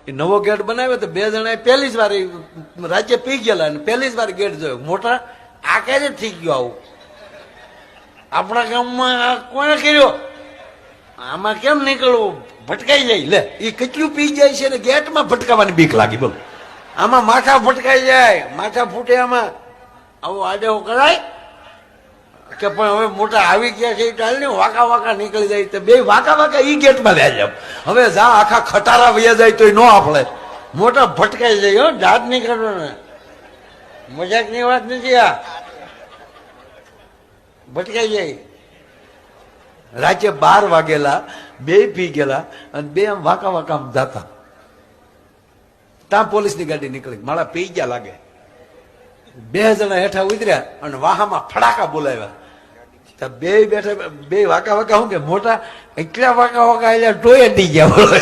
એ નવો ગેટ બનાવ્યો તો બે જણા પહેલી જ વાર રાજ્ય પી ગયેલા અને પહેલી જ વાર ગેટ જોયો. મોટા આ ક્યારે થઈ ગયો આવું? આપણા ગામમાં આ કોણે કર્યો? આમાં કેમ નીકળવું? ભટકાઈ જાય. લે એ કેટલું પી જાય છે ને ગેટમાં ભટકાવાની બીક લાગી. બોલો આમાં માથા ભટકાઈ જાય, માથા ફૂટે. આમાં આવું આડેવું કરાય કે? પણ હવે મોટા આવી ગયા છે એ ટાળ ને વાંકા વાંકા નીકળી જાય તો બે વાંકા વાંકા ઈ ગેટમાં લે જાય. હવે જા આખા ખટારા વયા જાય તો ન આપણે મોટા ભટકાઈ જાય. હો દાંત નીકળો ને, મજાકની વાત નથી આ. ભટકાઈ જાય. રાતે 12 વાગેલા, બે પી ગયેલા અને બે આમ વાંકા વાંકા આમ જાતા. ત્યાં પોલીસની ગાડી નીકળી. મારા પી ગયા લાગે. બે જણા હેઠા ઉતર્યા અને વાહામાં ફડાકા બોલાવ્યા. બે બેઠા, બે વાંકા વાંકા શું કે મોટા એટલા વાંકા વાંકા એટલે ટોયે દી ગયા. બોલો